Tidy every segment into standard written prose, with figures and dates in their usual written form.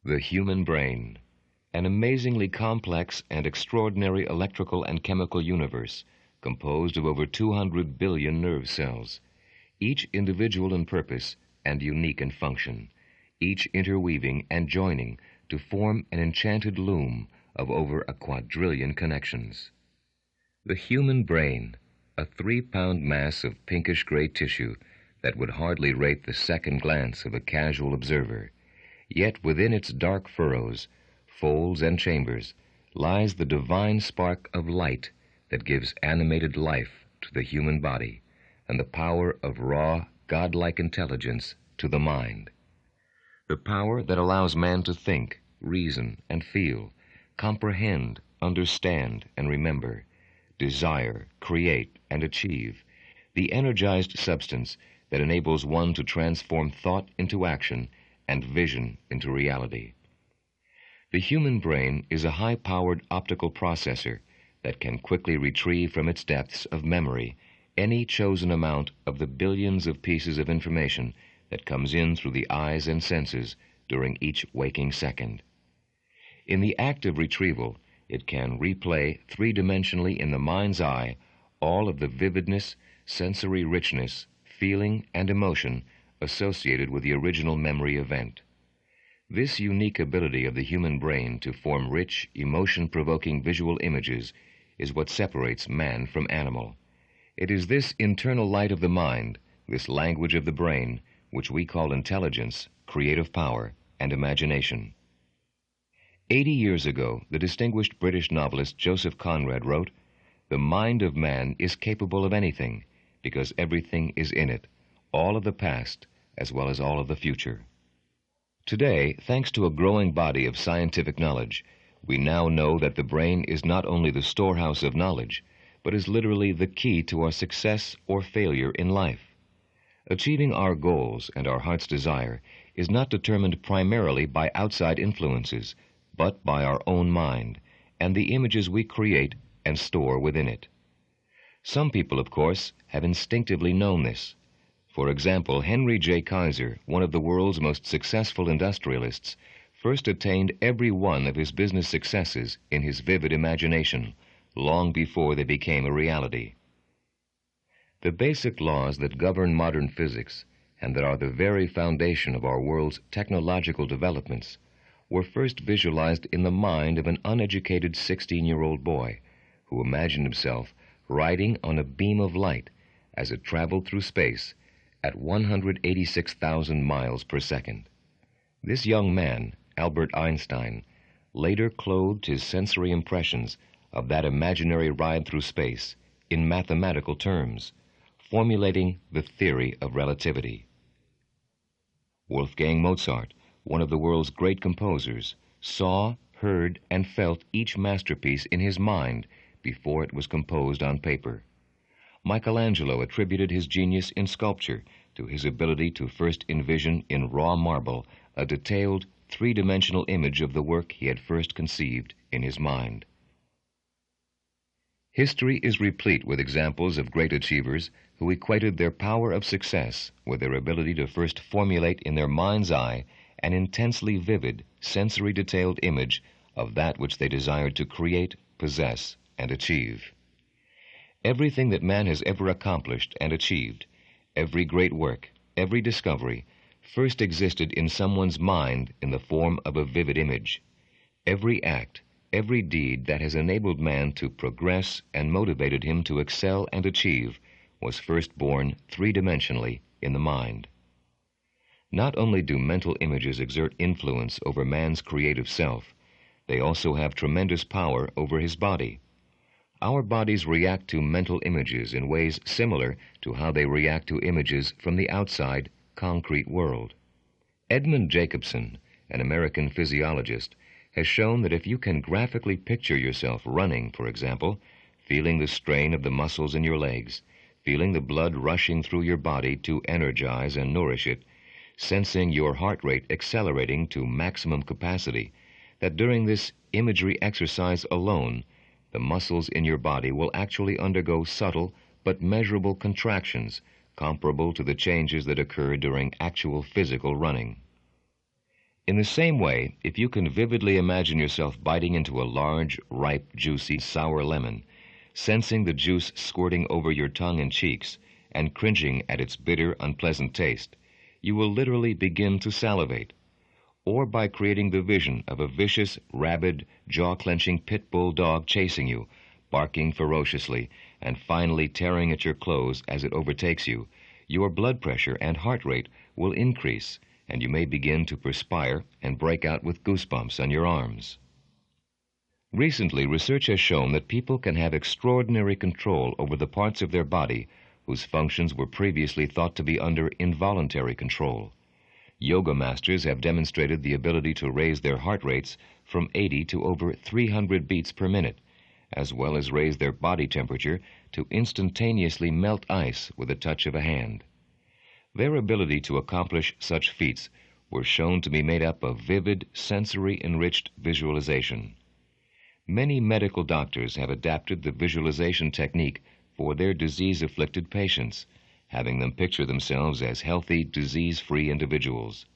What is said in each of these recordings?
The human brain, an amazingly complex and extraordinary electrical and chemical universe composed of over 200 billion nerve cells, each individual in purpose and unique in function, each interweaving and joining to form an enchanted loom of over a quadrillion connections. The human brain, a 3-pound mass of pinkish-gray tissue that would hardly rate the second glance of a casual observer, yet within its dark furrows, folds, and chambers lies the divine spark of light that gives animated life to the human body and the power of raw, godlike intelligence to the mind. The power that allows man to think, reason, and feel, comprehend, understand, and remember, desire, create, and achieve, the energized substance that enables one to transform thought into action and vision into reality. The human brain is a high-powered optical processor that can quickly retrieve from its depths of memory any chosen amount of the billions of pieces of information that comes in through the eyes and senses during each waking second. In the act of retrieval, it can replay three-dimensionally in the mind's eye all of the vividness, sensory richness, feeling, and emotion associated with the original memory event. This unique ability of the human brain to form rich, emotion-provoking visual images is what separates man from animal. It is this internal light of the mind, this language of the brain, which we call intelligence, creative power, and imagination. 80 years ago, the distinguished British novelist Joseph Conrad wrote, "The mind of man is capable of anything, because everything is in it, all of the past as well as all of the future." Today, thanks to a growing body of scientific knowledge, we now know that the brain is not only the storehouse of knowledge, but is literally the key to our success or failure in life. Achieving our goals and our heart's desire is not determined primarily by outside influences, but by our own mind and the images we create and store within it. Some people, of course, have instinctively known this. For example, Henry J. Kaiser, one of the world's most successful industrialists, first attained every one of his business successes in his vivid imagination, long before they became a reality. The basic laws that govern modern physics, and that are the very foundation of our world's technological developments, were first visualized in the mind of an uneducated 16-year-old boy who imagined himself riding on a beam of light as it traveled through space at 186,000 miles per second. This young man, Albert Einstein, later clothed his sensory impressions of that imaginary ride through space in mathematical terms, formulating the theory of relativity. Wolfgang Mozart, one of the world's great composers, saw, heard, and felt each masterpiece in his mind before it was composed on paper. Michelangelo attributed his genius in sculpture to his ability to first envision in raw marble a detailed, three-dimensional image of the work he had first conceived in his mind. History is replete with examples of great achievers who equated their power of success with their ability to first formulate in their mind's eye an intensely vivid, sensory-detailed image of that which they desired to create, possess, and achieve. Everything that man has ever accomplished and achieved, every great work, every discovery, first existed in someone's mind in the form of a vivid image. Every act, every deed that has enabled man to progress and motivated him to excel and achieve was first born three-dimensionally in the mind. Not only do mental images exert influence over man's creative self, they also have tremendous power over his body. Our bodies react to mental images in ways similar to how they react to images from the outside, concrete world. Edmund Jacobson, an American physiologist, has shown that if you can graphically picture yourself running, for example, feeling the strain of the muscles in your legs, feeling the blood rushing through your body to energize and nourish it, sensing your heart rate accelerating to maximum capacity, that during this imagery exercise alone, the muscles in your body will actually undergo subtle but measurable contractions comparable to the changes that occur during actual physical running. In the same way, if you can vividly imagine yourself biting into a large, ripe, juicy, sour lemon, sensing the juice squirting over your tongue and cheeks, and cringing at its bitter, unpleasant taste, you will literally begin to salivate. Or by creating the vision of a vicious, rabid, jaw-clenching pit bull dog chasing you, barking ferociously, and finally tearing at your clothes as it overtakes you, your blood pressure and heart rate will increase, and you may begin to perspire and break out with goosebumps on your arms. Recently, research has shown that people can have extraordinary control over the parts of their body whose functions were previously thought to be under involuntary control. Yoga masters have demonstrated the ability to raise their heart rates from 80 to over 300 beats per minute, as well as raise their body temperature to instantaneously melt ice with a touch of a hand. Their ability to accomplish such feats were shown to be made up of vivid, sensory-enriched visualization. Many medical doctors have adapted the visualization technique for their disease-afflicted patients, having them picture themselves as healthy, disease-free individuals.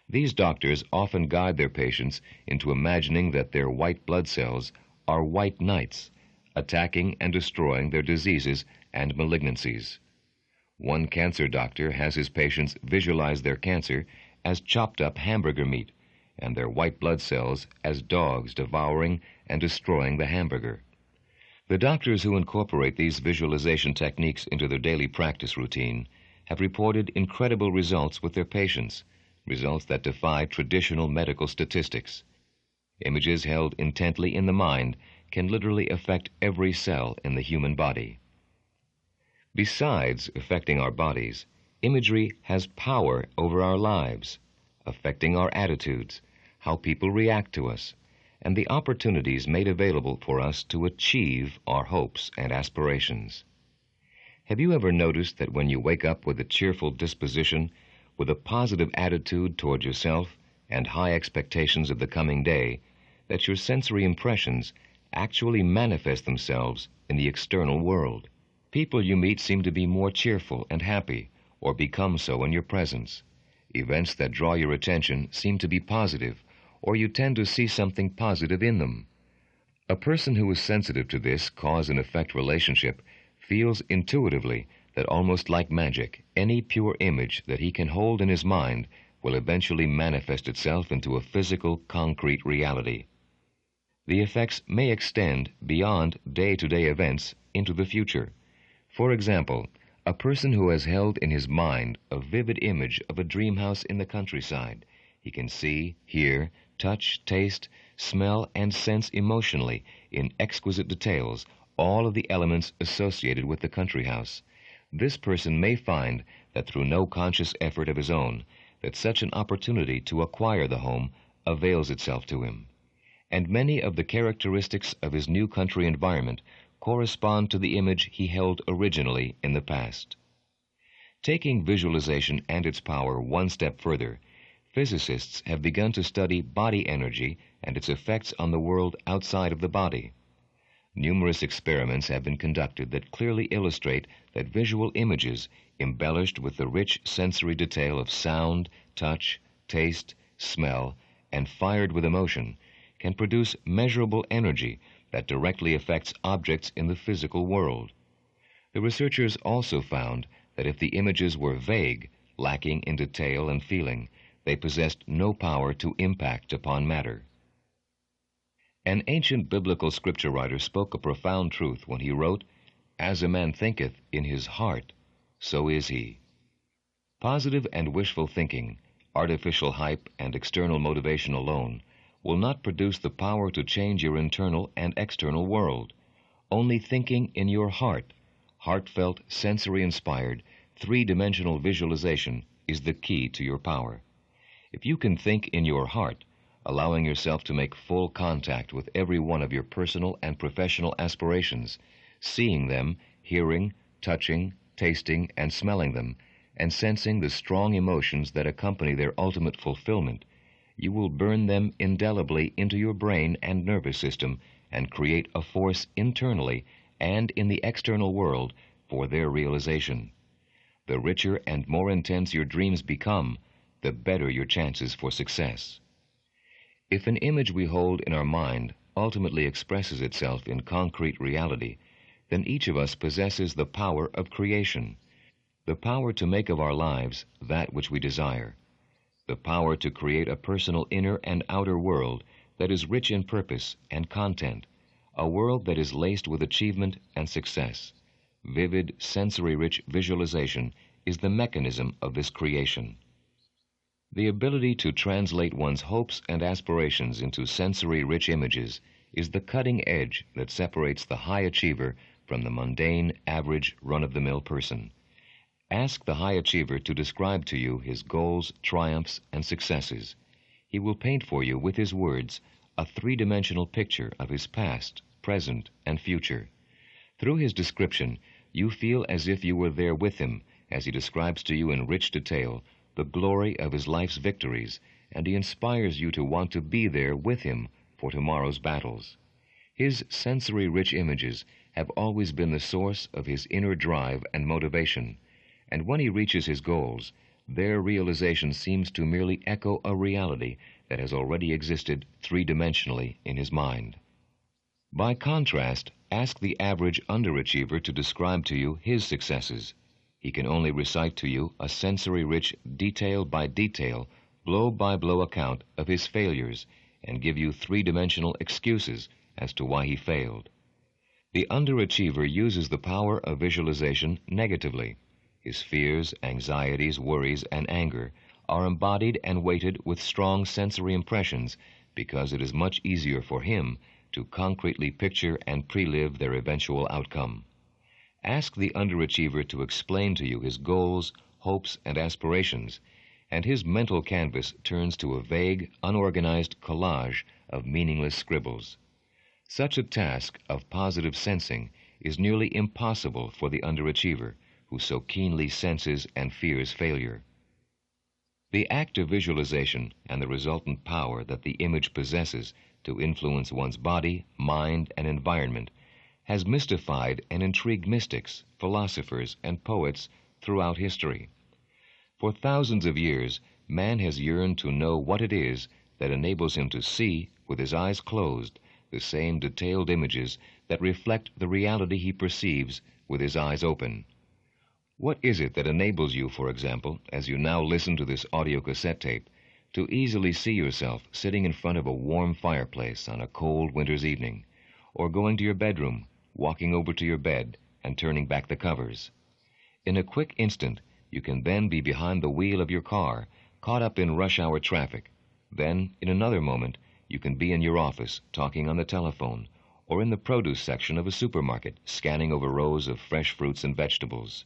These doctors often guide their patients into imagining that their white blood cells are white knights, attacking and destroying their diseases and malignancies. One cancer doctor has his patients visualize their cancer as chopped-up hamburger meat, and their white blood cells as dogs devouring and destroying the hamburger. The doctors who incorporate these visualization techniques into their daily practice routine have reported incredible results with their patients, results that defy traditional medical statistics. Images held intently in the mind can literally affect every cell in the human body. Besides affecting our bodies, imagery has power over our lives, affecting our attitudes, how people react to us, and the opportunities made available for us to achieve our hopes and aspirations. Have you ever noticed that when you wake up with a cheerful disposition, with a positive attitude toward yourself and high expectations of the coming day, that your sensory impressions actually manifest themselves in the external world? People you meet seem to be more cheerful and happy, or become so in your presence. Events that draw your attention seem to be positive, or you tend to see something positive in them. A person who is sensitive to this cause and effect relationship feels intuitively that almost like magic, any pure image that he can hold in his mind will eventually manifest itself into a physical, concrete reality. The effects may extend beyond day-to-day events into the future. For example, a person who has held in his mind a vivid image of a dream house in the countryside, he can see, hear, touch, taste, smell, and sense emotionally, in exquisite details, all of the elements associated with the country house. This person may find that through no conscious effort of his own, that such an opportunity to acquire the home avails itself to him. And many of the characteristics of his new country environment correspond to the image he held originally in the past. Taking visualization and its power one step further, physicists have begun to study body energy and its effects on the world outside of the body. Numerous experiments have been conducted that clearly illustrate that visual images, embellished with the rich sensory detail of sound, touch, taste, smell, and fired with emotion, can produce measurable energy that directly affects objects in the physical world. The researchers also found that if the images were vague, lacking in detail and feeling, they possessed no power to impact upon matter. An ancient biblical scripture writer spoke a profound truth when he wrote, "As a man thinketh in his heart, so is he." Positive and wishful thinking, artificial hype, and external motivation alone will not produce the power to change your internal and external world. Only thinking in your heart, heartfelt, sensory-inspired, three-dimensional visualization is the key to your power. If you can think in your heart, allowing yourself to make full contact with every one of your personal and professional aspirations, seeing them, hearing, touching, tasting, and smelling them, and sensing the strong emotions that accompany their ultimate fulfillment, you will burn them indelibly into your brain and nervous system and create a force internally and in the external world for their realization. The richer and more intense your dreams become, the better your chances for success. If an image we hold in our mind ultimately expresses itself in concrete reality, then each of us possesses the power of creation, the power to make of our lives that which we desire, the power to create a personal inner and outer world that is rich in purpose and content, a world that is laced with achievement and success. Vivid, sensory-rich visualization is the mechanism of this creation. The ability to translate one's hopes and aspirations into sensory-rich images is the cutting edge that separates the high achiever from the mundane, average, run-of-the-mill person. Ask the high achiever to describe to you his goals, triumphs, and successes. He will paint for you with his words a three-dimensional picture of his past, present, and future. Through his description, you feel as if you were there with him as he describes to you in rich detail the glory of his life's victories, and he inspires you to want to be there with him for tomorrow's battles. His sensory-rich images have always been the source of his inner drive and motivation, and when he reaches his goals, their realization seems to merely echo a reality that has already existed three-dimensionally in his mind. By contrast, ask the average underachiever to describe to you his successes. He can only recite to you a sensory-rich, detail-by-detail, blow-by-blow account of his failures and give you three-dimensional excuses as to why he failed. The underachiever uses the power of visualization negatively. His fears, anxieties, worries, and anger are embodied and weighted with strong sensory impressions because it is much easier for him to concretely picture and pre-live their eventual outcome. Ask the underachiever to explain to you his goals, hopes, and aspirations, and his mental canvas turns to a vague, unorganized collage of meaningless scribbles. Such a task of positive sensing is nearly impossible for the underachiever, who so keenly senses and fears failure. The act of visualization and the resultant power that the image possesses to influence one's body, mind, and environment has mystified and intrigued mystics, philosophers, and poets throughout history. For thousands of years, man has yearned to know what it is that enables him to see, with his eyes closed, the same detailed images that reflect the reality he perceives with his eyes open. What is it that enables you, for example, as you now listen to this audio cassette tape, to easily see yourself sitting in front of a warm fireplace on a cold winter's evening, or going to your bedroom, walking over to your bed, and turning back the covers? In a quick instant, you can then be behind the wheel of your car, caught up in rush hour traffic. Then, in another moment, you can be in your office, talking on the telephone, or in the produce section of a supermarket, scanning over rows of fresh fruits and vegetables.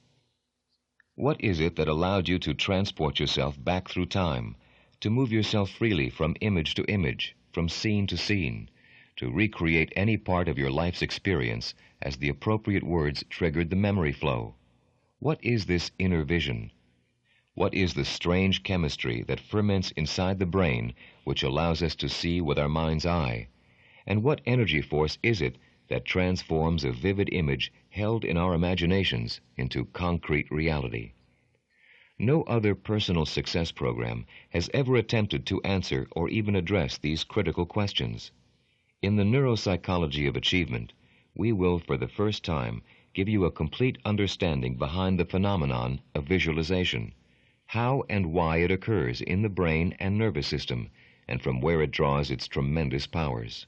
What is it that allowed you to transport yourself back through time, to move yourself freely from image to image, from scene to scene, to recreate any part of your life's experience as the appropriate words triggered the memory flow? What is this inner vision? What is the strange chemistry that ferments inside the brain which allows us to see with our mind's eye? And what energy force is it that transforms a vivid image held in our imaginations into concrete reality? No other personal success program has ever attempted to answer or even address these critical questions. In the Neuropsychology of Achievement, we will, for the first time, give you a complete understanding behind the phenomenon of visualization, how and why it occurs in the brain and nervous system, and from where it draws its tremendous powers.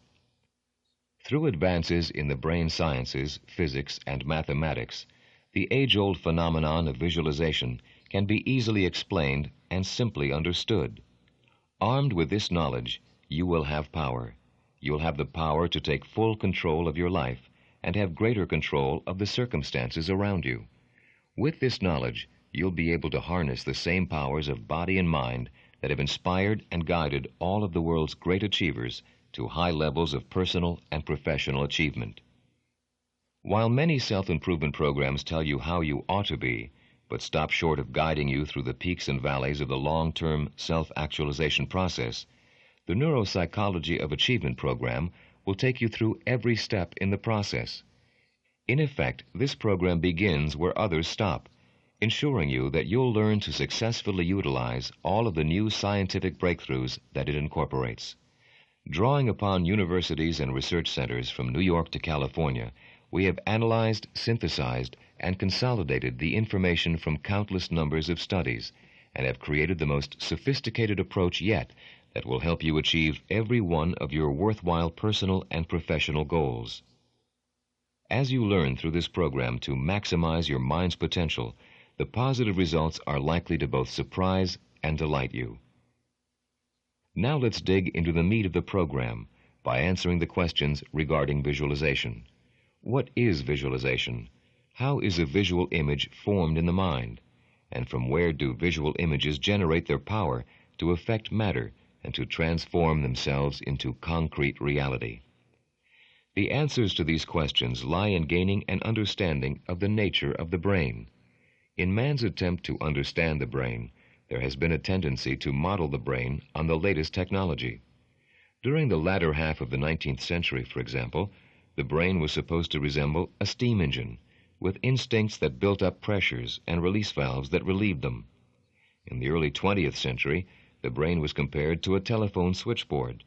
Through advances in the brain sciences, physics, and mathematics, the age-old phenomenon of visualization can be easily explained and simply understood. Armed with this knowledge, you will have power. You will have the power to take full control of your life and have greater control of the circumstances around you. With this knowledge, you'll be able to harness the same powers of body and mind that have inspired and guided all of the world's great achievers to high levels of personal and professional achievement. While many self-improvement programs tell you how you ought to be, but stop short of guiding you through the peaks and valleys of the long-term self-actualization process, the Neuropsychology of Achievement program will take you through every step in the process. In effect, this program begins where others stop. ensuring you that you'll learn to successfully utilize all of the new scientific breakthroughs that it incorporates. Drawing upon universities and research centers from New York to California, we have analyzed, synthesized, and consolidated the information from countless numbers of studies and have created the most sophisticated approach yet that will help you achieve every one of your worthwhile personal and professional goals. As you learn through this program to maximize your mind's potential, the positive results are likely to both surprise and delight you. Now let's dig into the meat of the program by answering the questions regarding visualization. What is visualization? How is a visual image formed in the mind? And from where do visual images generate their power to affect matter and to transform themselves into concrete reality? The answers to these questions lie in gaining an understanding of the nature of the brain. In man's attempt to understand the brain, there has been a tendency to model the brain on the latest technology. During the latter half of the 19th century, for example, the brain was supposed to resemble a steam engine, with instincts that built up pressures and release valves that relieved them. In the early 20th century, the brain was compared to a telephone switchboard.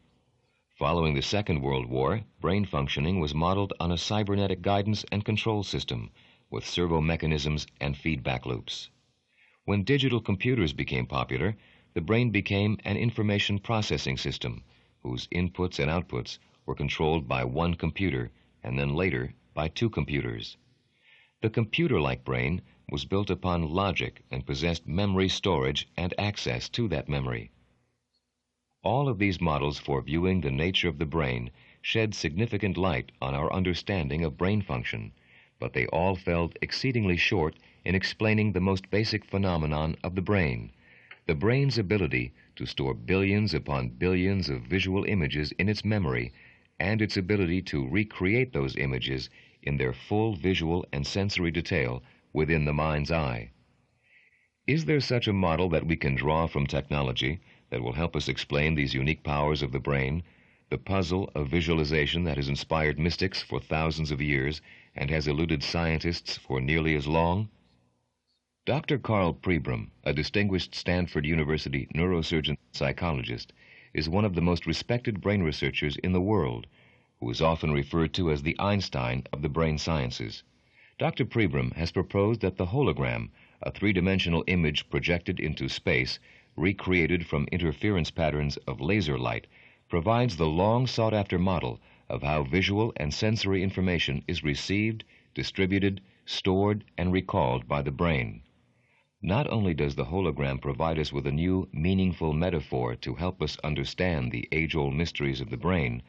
Following the Second World War, brain functioning was modeled on a cybernetic guidance and control system with servo mechanisms and feedback loops. When digital computers became popular, the brain became an information processing system whose inputs and outputs were controlled by one computer and then later by two computers. The computer-like brain was built upon logic and possessed memory storage and access to that memory. All of these models for viewing the nature of the brain shed significant light on our understanding of brain function, but they all fell exceedingly short in explaining the most basic phenomenon of the brain's ability to store billions upon billions of visual images in its memory and its ability to recreate those images in their full visual and sensory detail within the mind's eye. Is there such a model that we can draw from technology that will help us explain these unique powers of the brain, the puzzle of visualization that has inspired mystics for thousands of years and has eluded scientists for nearly as long? Dr. Carl Pribram, a distinguished Stanford University neurosurgeon psychologist, is one of the most respected brain researchers in the world, who is often referred to as the Einstein of the brain sciences. Dr. Pribram has proposed that the hologram, a three-dimensional image projected into space, recreated from interference patterns of laser light, provides the long-sought-after model of how visual and sensory information is received, distributed, stored, and recalled by the brain. Not only does the hologram provide us with a new, meaningful metaphor to help us understand the age-old mysteries of the brain,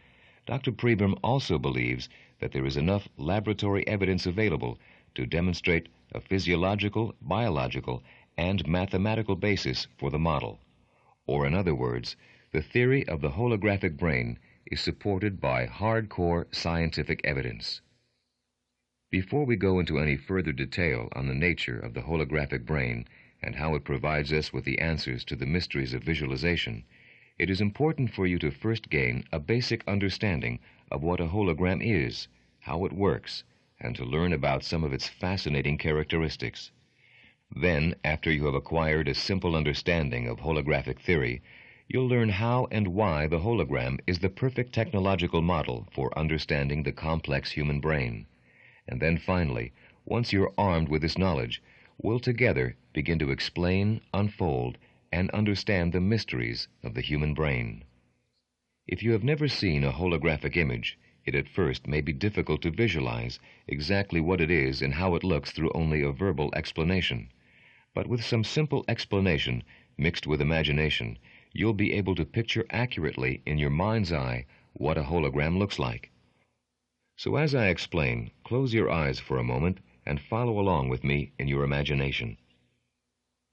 Dr. Pribram also believes that there is enough laboratory evidence available to demonstrate a physiological, biological, and mathematical basis for the model. Or in other words, the theory of the holographic brain is supported by hardcore scientific evidence. Before we go into any further detail on the nature of the holographic brain and how it provides us with the answers to the mysteries of visualization, it is important for you to first gain a basic understanding of what a hologram is, how it works, and to learn about some of its fascinating characteristics. Then, after you have acquired a simple understanding of holographic theory, you'll learn how and why the hologram is the perfect technological model for understanding the complex human brain. And then finally, once you're armed with this knowledge, we'll together begin to explain, unfold, and understand the mysteries of the human brain. If you have never seen a holographic image, it at first may be difficult to visualize exactly what it is and how it looks through only a verbal explanation. But with some simple explanation mixed with imagination, you'll be able to picture accurately in your mind's eye what a hologram looks like. So as I explain, close your eyes for a moment and follow along with me in your imagination.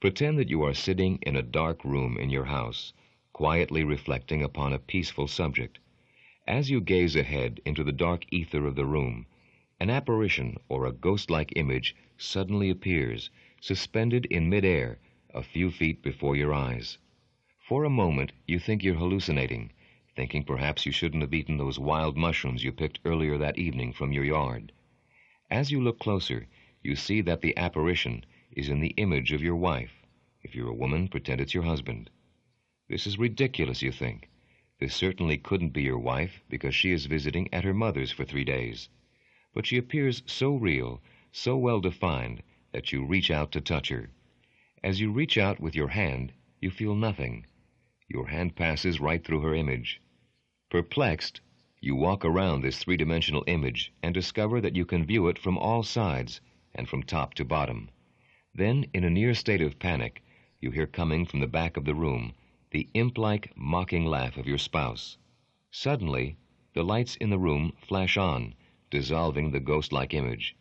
Pretend that you are sitting in a dark room in your house, quietly reflecting upon a peaceful subject. As you gaze ahead into the dark ether of the room, an apparition or a ghost-like image suddenly appears, suspended in midair, a few feet before your eyes. For a moment, you think you're hallucinating, thinking perhaps you shouldn't have eaten those wild mushrooms you picked earlier that evening from your yard. As you look closer, you see that the apparition, is in the image of your wife. If you're a woman, pretend it's your husband. This is ridiculous, you think. This certainly couldn't be your wife because she is visiting at her mother's for 3 days. But she appears so real, so well defined, that you reach out to touch her. As you reach out with your hand, you feel nothing. Your hand passes right through her image. Perplexed, you walk around this three-dimensional image and discover that you can view it from all sides and from top to bottom. Then, in a near state of panic, you hear coming from the back of the room the imp-like mocking laugh of your spouse. Suddenly, the lights in the room flash on, dissolving the ghost-like image.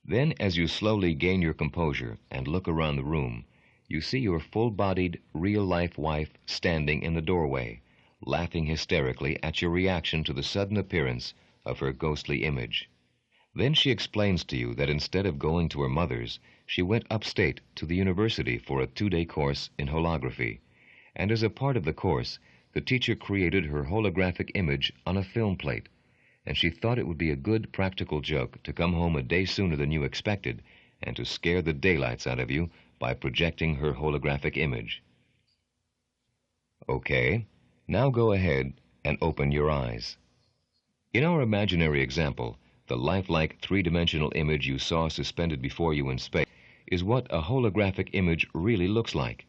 Then, as you slowly gain your composure and look around the room, you see your full-bodied, real-life wife standing in the doorway, laughing hysterically at your reaction to the sudden appearance of her ghostly image. Then she explains to you that instead of going to her mother's, she went upstate to the university for a 2-day course in holography, and as a part of the course, the teacher created her holographic image on a film plate, and she thought it would be a good practical joke to come home a day sooner than you expected and to scare the daylights out of you by projecting her holographic image. Okay, now go ahead and open your eyes. In our imaginary example, the lifelike three-dimensional image you saw suspended before you in space is what a holographic image really looks like.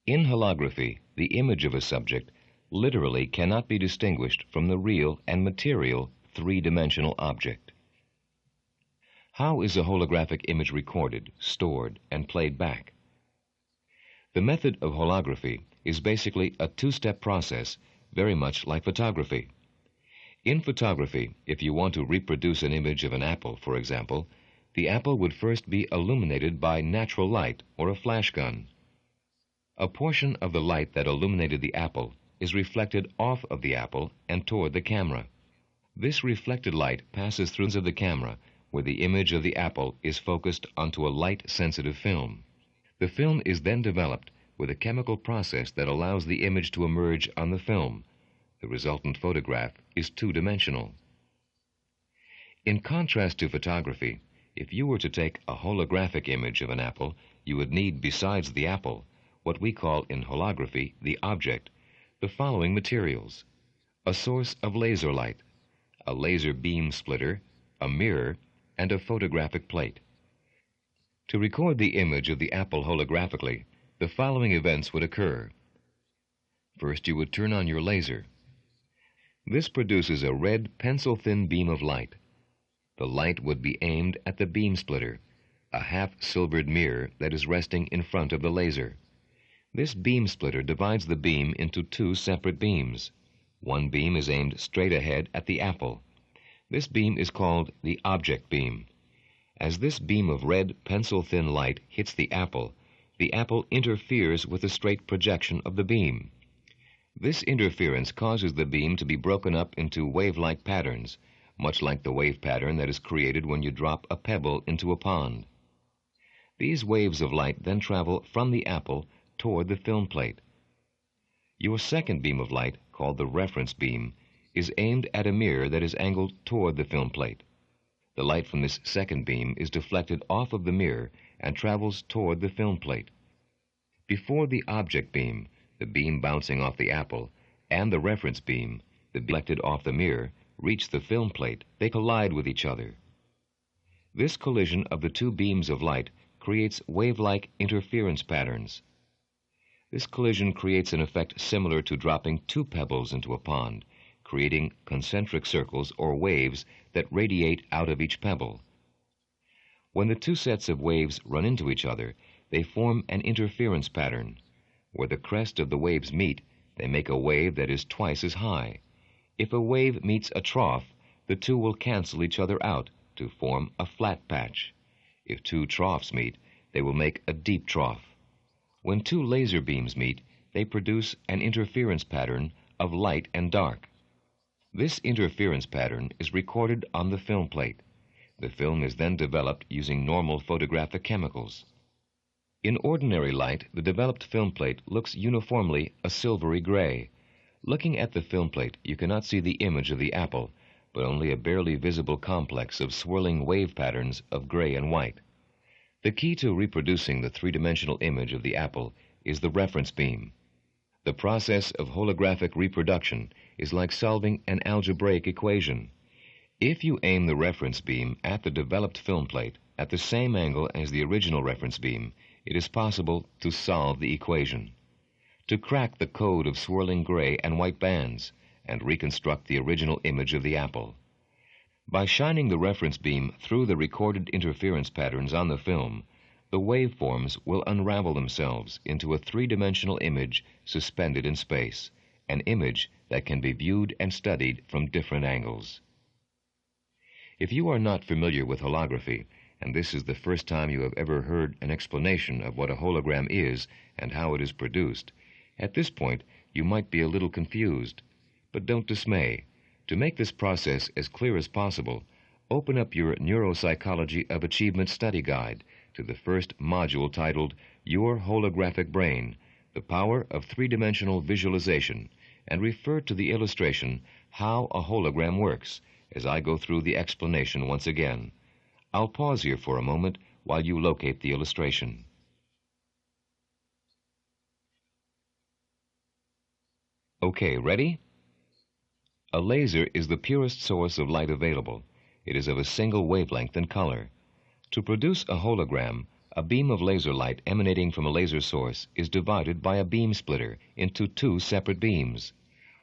In holography, the image of a subject literally cannot be distinguished from the real and material three-dimensional object. How is a holographic image recorded, stored, and played back? The method of holography is basically a 2-step process, very much like photography. In photography, if you want to reproduce an image of an apple, for example, the apple would first be illuminated by natural light or a flash gun. A portion of the light that illuminated the apple is reflected off of the apple and toward the camera. This reflected light passes through the camera, where the image of the apple is focused onto a light-sensitive film. The film is then developed with a chemical process that allows the image to emerge on the film. The resultant photograph is 2-dimensional. In contrast to photography, if you were to take a holographic image of an apple, you would need, besides the apple, what we call in holography the object, the following materials: a source of laser light, a laser beam splitter, a mirror, and a photographic plate. To record the image of the apple holographically, the following events would occur. First, you would turn on your laser. This produces a red pencil-thin beam of light. The light would be aimed at the beam splitter, a half-silvered mirror that is resting in front of the laser. This beam splitter divides the beam into 2 separate beams. One beam is aimed straight ahead at the apple. This beam is called the object beam. As this beam of red pencil-thin light hits the apple interferes with the straight projection of the beam. This interference causes the beam to be broken up into wave-like patterns, much like the wave pattern that is created when you drop a pebble into a pond. These waves of light then travel from the apple toward the film plate. Your second beam of light, called the reference beam, is aimed at a mirror that is angled toward the film plate. The light from this second beam is deflected off of the mirror and travels toward the film plate. Before the object beam, the beam bouncing off the apple, and the reference beam, the deflected off the mirror, reach the film plate, they collide with each other. This collision of the 2 beams of light creates wave-like interference patterns. This collision creates an effect similar to dropping 2 pebbles into a pond, creating concentric circles or waves that radiate out of each pebble. When the 2 sets of waves run into each other, they form an interference pattern. Where the crest of the waves meet, they make a wave that is twice as high. If a wave meets a trough, the 2 will cancel each other out to form a flat patch. If 2 troughs meet, they will make a deep trough. When 2 laser beams meet, they produce an interference pattern of light and dark. This interference pattern is recorded on the film plate. The film is then developed using normal photographic chemicals. In ordinary light, the developed film plate looks uniformly a silvery gray. Looking at the film plate, you cannot see the image of the apple, but only a barely visible complex of swirling wave patterns of gray and white. The key to reproducing the three-dimensional image of the apple is the reference beam. The process of holographic reproduction is like solving an algebraic equation. If you aim the reference beam at the developed film plate at the same angle as the original reference beam, it is possible to solve the equation, to crack the code of swirling gray and white bands, and reconstruct the original image of the apple. By shining the reference beam through the recorded interference patterns on the film, the waveforms will unravel themselves into a three-dimensional image suspended in space, an image that can be viewed and studied from different angles. If you are not familiar with holography, and this is the first time you have ever heard an explanation of what a hologram is and how it is produced, at this point you might be a little confused. But don't dismay. To make this process as clear as possible, open up your Neuropsychology of Achievement study guide to the first module titled Your Holographic Brain, the Power of Three-Dimensional Visualization, and refer to the illustration How a Hologram Works as I go through the explanation once again. I'll pause here for a moment while you locate the illustration. Okay, ready? A laser is the purest source of light available. It is of a single wavelength and color. To produce a hologram, a beam of laser light emanating from a laser source is divided by a beam splitter into two separate beams.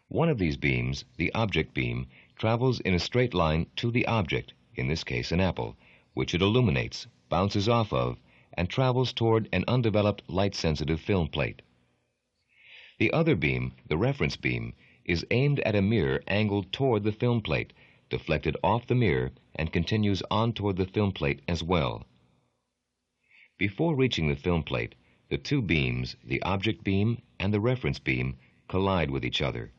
One of these beams, the object beam, travels in a straight line to the object, in this case an apple, which it illuminates, bounces off of, and travels toward an undeveloped light-sensitive film plate. The other beam, the reference beam, is aimed at a mirror angled toward the film plate, deflected off the mirror, and continues on toward the film plate as well. Before reaching the film plate, the two beams, the object beam and the reference beam, collide with each other.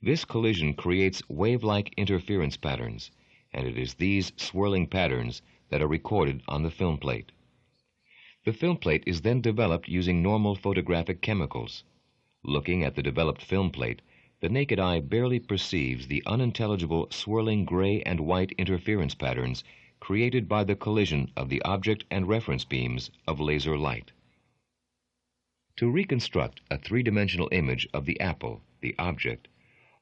This collision creates wave-like interference patterns, and it is these swirling patterns that are recorded on the film plate. The film plate is then developed using normal photographic chemicals. Looking at the developed film plate, the naked eye barely perceives the unintelligible swirling gray and white interference patterns created by the collision of the object and reference beams of laser light. To reconstruct a three-dimensional image of the apple, the object,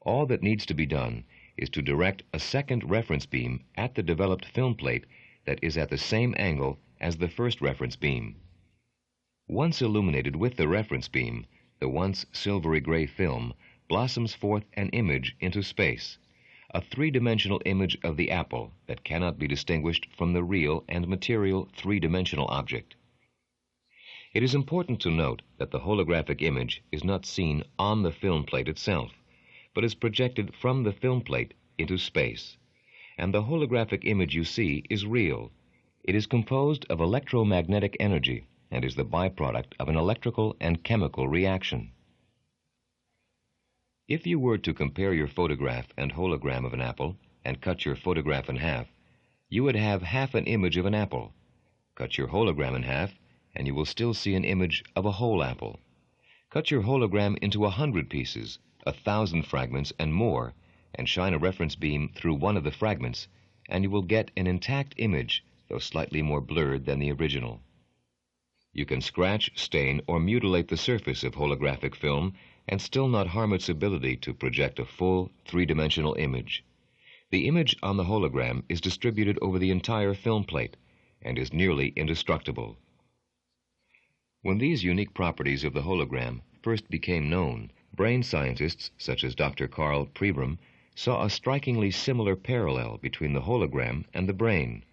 all that needs to be done is to direct a second reference beam at the developed film plate that is at the same angle as the first reference beam. Once illuminated with the reference beam, the once silvery gray film blossoms forth an image into space, a three-dimensional image of the apple that cannot be distinguished from the real and material three-dimensional object. It is important to note that the holographic image is not seen on the film plate itself, but is projected from the film plate into space. And the holographic image you see is real. It is composed of electromagnetic energy and is the byproduct of an electrical and chemical reaction. If you were to compare your photograph and hologram of an apple and cut your photograph in half, you would have half an image of an apple. Cut your hologram in half, and you will still see an image of a whole apple. Cut your hologram into 100 pieces, 1,000 fragments and more, and shine a reference beam through one of the fragments, and you will get an intact image, though slightly more blurred than the original. You can scratch, stain, or mutilate the surface of holographic film and still not harm its ability to project a full, three-dimensional image. The image on the hologram is distributed over the entire film plate and is nearly indestructible. When these unique properties of the hologram first became known, brain scientists such as Dr. Carl Pribram saw a strikingly similar parallel between the hologram and the brain.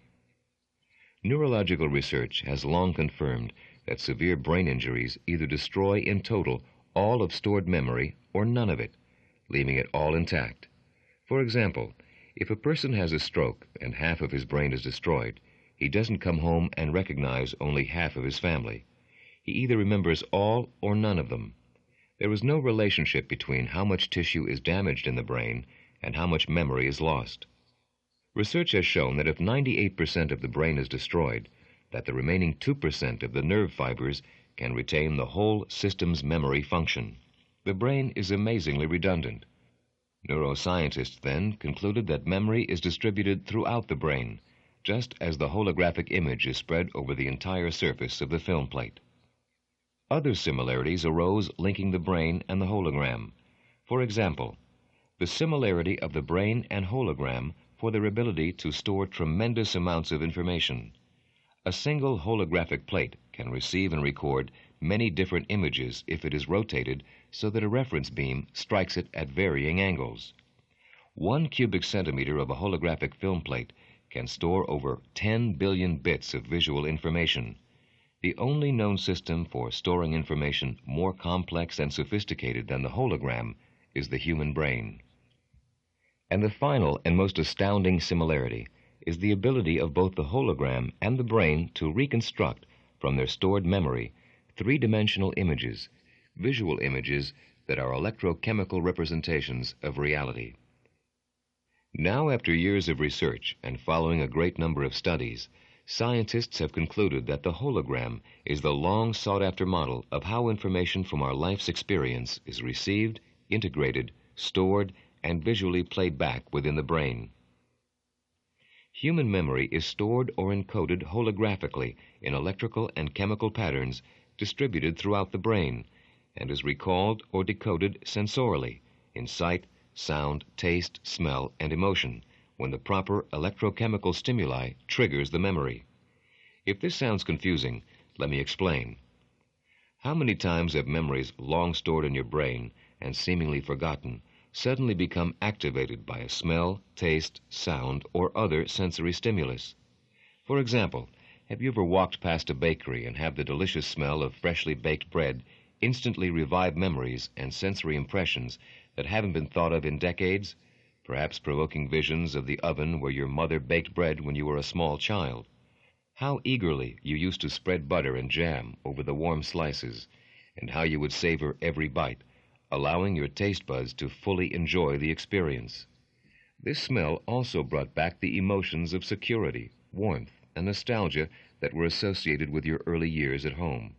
Neurological research has long confirmed that severe brain injuries either destroy in total all of stored memory or none of it, leaving it all intact. For example, if a person has a stroke and half of his brain is destroyed, he doesn't come home and recognize only half of his family. He either remembers all or none of them. There is no relationship between how much tissue is damaged in the brain and how much memory is lost. Research has shown that if 98% of the brain is destroyed, that the remaining 2% of the nerve fibers can retain the whole system's memory function. The brain is amazingly redundant. Neuroscientists then concluded that memory is distributed throughout the brain, just as the holographic image is spread over the entire surface of the film plate. Other similarities arose linking the brain and the hologram. For example, the similarity of the brain and hologram for their ability to store tremendous amounts of information. A single holographic plate can receive and record many different images if it is rotated so that a reference beam strikes it at varying angles. 1 cubic centimeter of a holographic film plate can store over 10 billion bits of visual information. The only known system for storing information more complex and sophisticated than the hologram is the human brain. And the final and most astounding similarity is the ability of both the hologram and the brain to reconstruct from their stored memory three-dimensional images, visual images that are electrochemical representations of reality. Now, after years of research and following a great number of studies, scientists have concluded that the hologram is the long sought-after model of how information from our life's experience is received, integrated, stored, and visually played back within the brain. Human memory is stored or encoded holographically in electrical and chemical patterns distributed throughout the brain, and is recalled or decoded sensorily in sight, sound, taste, smell, and emotion when the proper electrochemical stimuli triggers the memory. If this sounds confusing, let me explain. How many times have memories long stored in your brain and seemingly forgotten suddenly become activated by a smell, taste, sound, or other sensory stimulus? For example, have you ever walked past a bakery and have the delicious smell of freshly baked bread instantly revive memories and sensory impressions that haven't been thought of in decades, perhaps provoking visions of the oven where your mother baked bread when you were a small child? How eagerly you used to spread butter and jam over the warm slices, and how you would savor every bite, allowing your taste buds to fully enjoy the experience. This smell also brought back the emotions of security, warmth, and nostalgia that were associated with your early years at home.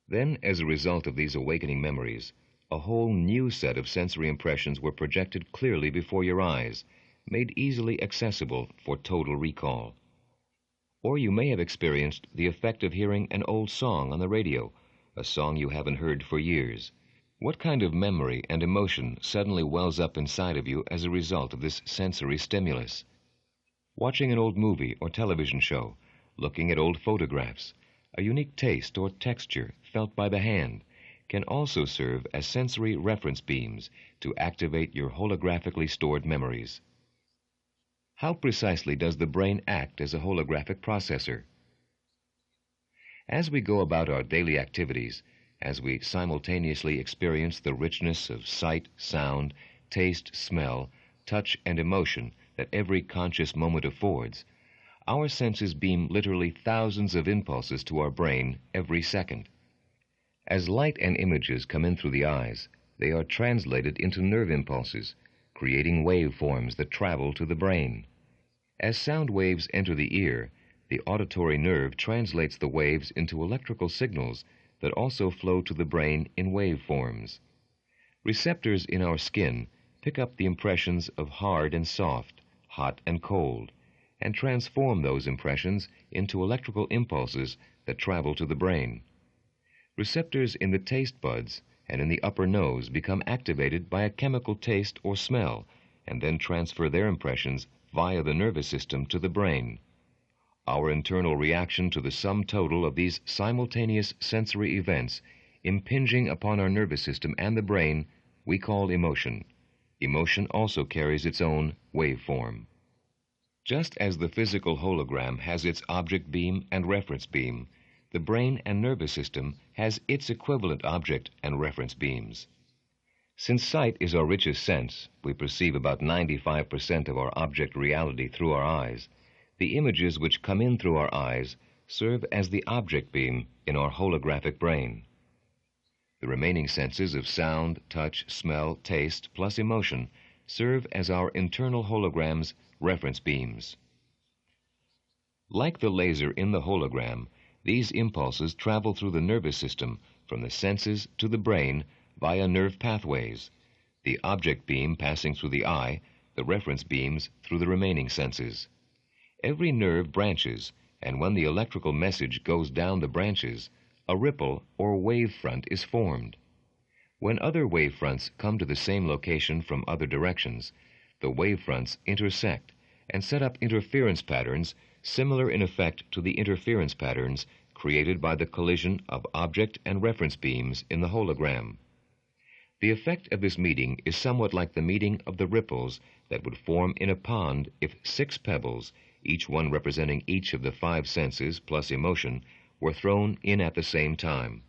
Then, as a result of these awakening memories, a whole new set of sensory impressions were projected clearly before your eyes, made easily accessible for total recall. Or you may have experienced the effect of hearing an old song on the radio, a song you haven't heard for years. What kind of memory and emotion suddenly wells up inside of you as a result of this sensory stimulus? Watching an old movie or television show, looking at old photographs, a unique taste or texture felt by the hand can also serve as sensory reference beams to activate your holographically stored memories. How precisely does the brain act as a holographic processor? As we go about our daily activities, as we simultaneously experience the richness of sight, sound, taste, smell, touch, and emotion that every conscious moment affords, our senses beam literally thousands of impulses to our brain every second. As light and images come in through the eyes, they are translated into nerve impulses, creating waveforms that travel to the brain. As sound waves enter the ear, the auditory nerve translates the waves into electrical signals that also flow to the brain in waveforms. Receptors in our skin pick up the impressions of hard and soft, hot and cold, and transform those impressions into electrical impulses that travel to the brain. Receptors in the taste buds and in the upper nose become activated by a chemical taste or smell, and then transfer their impressions via the nervous system to the brain. Our internal reaction to the sum total of these simultaneous sensory events impinging upon our nervous system and the brain we call emotion. Emotion also carries its own waveform. Just as the physical hologram has its object beam and reference beam, the brain and nervous system has its equivalent object and reference beams. Since sight is our richest sense, we perceive about 95% of our object reality through our eyes. The images which come in through our eyes serve as the object beam in our holographic brain. The remaining senses of sound, touch, smell, taste, plus emotion serve as our internal hologram's reference beams. Like the laser in the hologram, these impulses travel through the nervous system from the senses to the brain via nerve pathways, the object beam passing through the eye, the reference beams through the remaining senses. Every nerve branches, and when the electrical message goes down the branches, a ripple or wave front is formed. When other wave fronts come to the same location from other directions, the wave fronts intersect and set up interference patterns similar in effect to the interference patterns created by the collision of object and reference beams in the hologram. The effect of this meeting is somewhat like the meeting of the ripples that would form in a pond if 6 pebbles, each one representing each of the 5 senses plus emotion, were thrown in at the same time.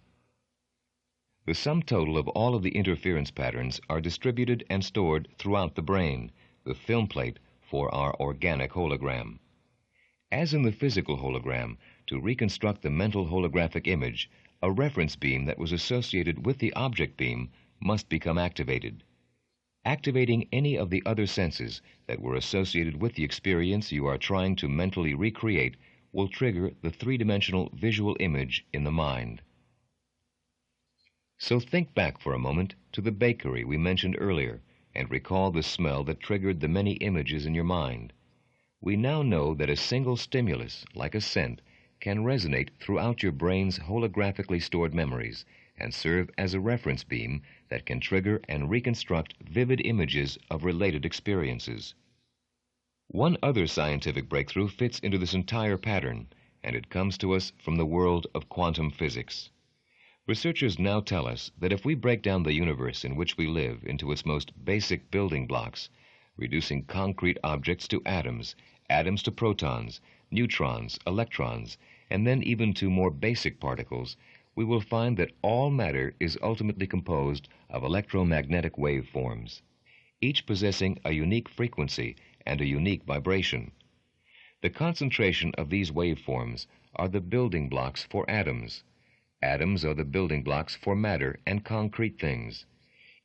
The sum total of all of the interference patterns are distributed and stored throughout the brain, the film plate for our organic hologram. As in the physical hologram, to reconstruct the mental holographic image, a reference beam that was associated with the object beam must become activated. Activating any of the other senses that were associated with the experience you are trying to mentally recreate will trigger the three-dimensional visual image in the mind. So think back for a moment to the bakery we mentioned earlier and recall the smell that triggered the many images in your mind. We now know that a single stimulus, like a scent, can resonate throughout your brain's holographically stored memories and serve as a reference beam that can trigger and reconstruct vivid images of related experiences. One other scientific breakthrough fits into this entire pattern, and it comes to us from the world of quantum physics. Researchers now tell us that if we break down the universe in which we live into its most basic building blocks, reducing concrete objects to atoms, atoms to protons, neutrons, electrons, and then even to more basic particles, we will find that all matter is ultimately composed of electromagnetic waveforms, each possessing a unique frequency and a unique vibration. The concentration of these waveforms are the building blocks for atoms. Atoms are the building blocks for matter and concrete things.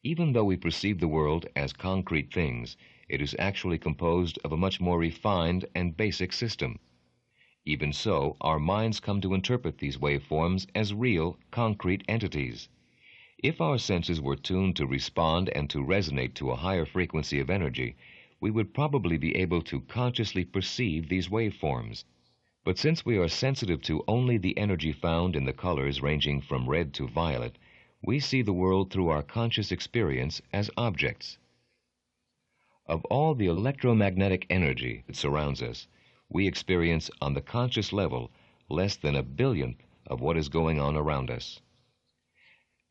Even though we perceive the world as concrete things, it is actually composed of a much more refined and basic system. Even so, our minds come to interpret these waveforms as real, concrete entities. If our senses were tuned to respond and to resonate to a higher frequency of energy, we would probably be able to consciously perceive these waveforms. But since we are sensitive to only the energy found in the colors ranging from red to violet, we see the world through our conscious experience as objects. Of all the electromagnetic energy that surrounds us, we experience on the conscious level less than a billionth of what is going on around us.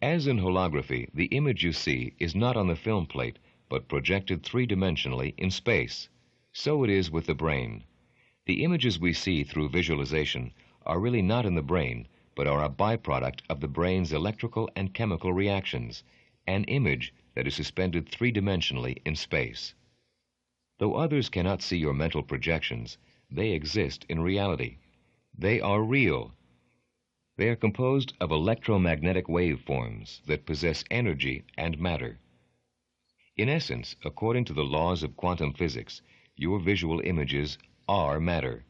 As in holography, the image you see is not on the film plate, but projected three-dimensionally in space. So it is with the brain. The images we see through visualization are really not in the brain, but are a byproduct of the brain's electrical and chemical reactions, an image that is suspended three-dimensionally in space. Though others cannot see your mental projections, they exist in reality. They are real. They are composed of electromagnetic waveforms that possess energy and matter. In essence, according to the laws of quantum physics, your visual images are matter.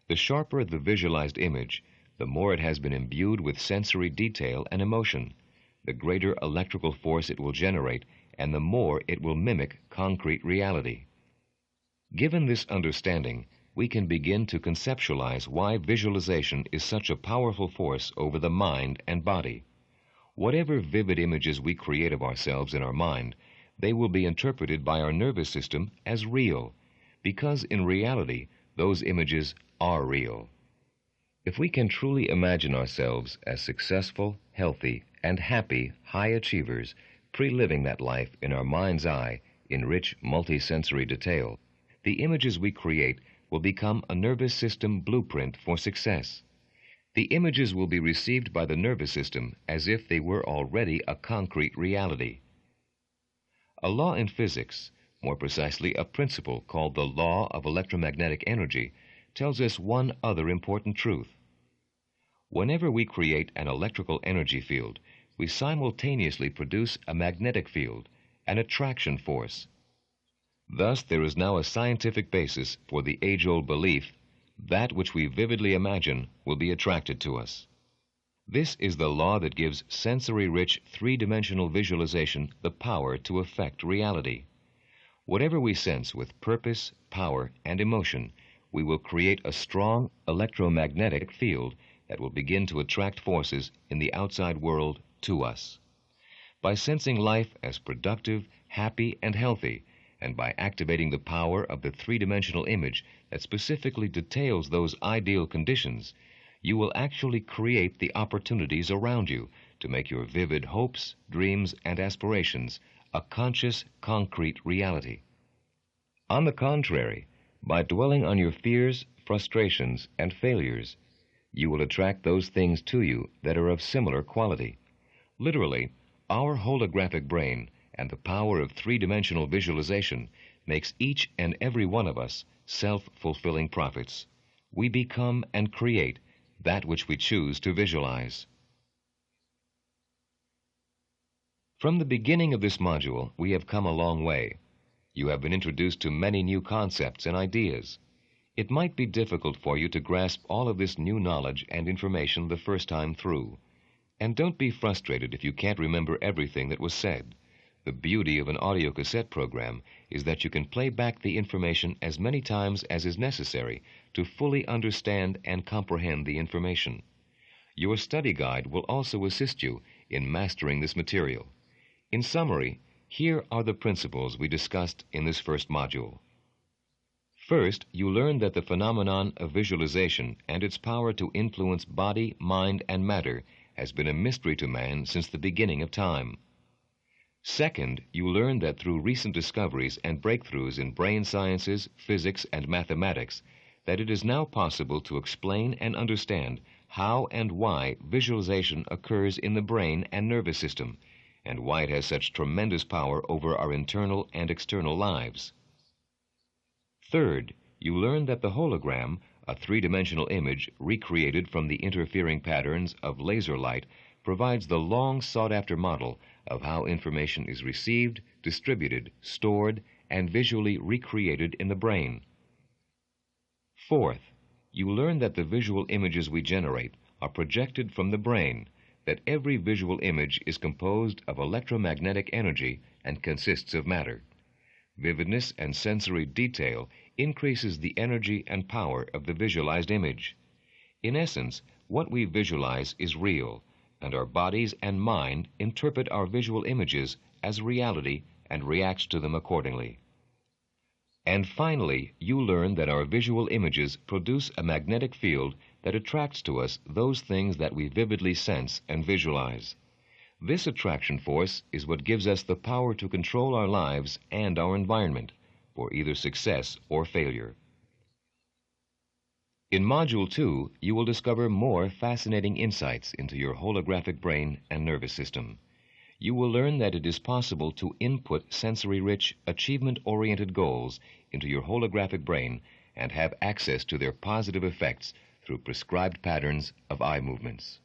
The sharper the visualized image, the more it has been imbued with sensory detail and emotion, the greater electrical force it will generate, and the more it will mimic concrete reality. Given this understanding, we can begin to conceptualize why visualization is such a powerful force over the mind and body. Whatever vivid images we create of ourselves in our mind, they will be interpreted by our nervous system as real, because in reality, those images are real. If we can truly imagine ourselves as successful, healthy, and happy high achievers, pre-living that life in our mind's eye in rich multisensory detail, the images we create will become a nervous system blueprint for success. The images will be received by the nervous system as if they were already a concrete reality. A law in physics, more precisely a principle called the law of electromagnetic energy, tells us one other important truth. Whenever we create an electrical energy field, we simultaneously produce a magnetic field, an attraction force. Thus, there is now a scientific basis for the age-old belief that which we vividly imagine will be attracted to us. This is the law that gives sensory-rich three-dimensional visualization the power to affect reality. Whatever we sense with purpose, power, and emotion, we will create a strong electromagnetic field that will begin to attract forces in the outside world to us. By sensing life as productive, happy, and healthy, and by activating the power of the three-dimensional image that specifically details those ideal conditions, you will actually create the opportunities around you to make your vivid hopes, dreams, and aspirations a conscious, concrete reality. On the contrary, by dwelling on your fears, frustrations, and failures, you will attract those things to you that are of similar quality. Literally, our holographic brain and the power of three-dimensional visualization makes each and every one of us self-fulfilling prophets. We become and create that which we choose to visualize. From the beginning of this module, we have come a long way. You have been introduced to many new concepts and ideas. It might be difficult for you to grasp all of this new knowledge and information the first time through. And don't be frustrated if you can't remember everything that was said. The beauty of an audio cassette program is that you can play back the information as many times as is necessary to fully understand and comprehend the information. Your study guide will also assist you in mastering this material. In summary, here are the principles we discussed in this first module. First, you learned that the phenomenon of visualization and its power to influence body, mind, and matter has been a mystery to man since the beginning of time. Second, you learned that through recent discoveries and breakthroughs in brain sciences, physics, and mathematics, that it is now possible to explain and understand how and why visualization occurs in the brain and nervous system, and why it has such tremendous power over our internal and external lives. Third, you learned that the hologram, a three-dimensional image recreated from the interfering patterns of laser light, provides the long sought-after model of how information is received, distributed, stored, and visually recreated in the brain. Fourth, you learned that the visual images we generate are projected from the brain, that every visual image is composed of electromagnetic energy and consists of matter. Vividness and sensory detail increases the energy and power of the visualized image. In essence, what we visualize is real, and our bodies and mind interpret our visual images as reality and react to them accordingly. And finally, you learn that our visual images produce a magnetic field that attracts to us those things that we vividly sense and visualize. This attraction force is what gives us the power to control our lives and our environment for either success or failure. In Module 2, you will discover more fascinating insights into your holographic brain and nervous system. You will learn that it is possible to input sensory-rich, achievement-oriented goals into your holographic brain and have access to their positive effects through prescribed patterns of eye movements.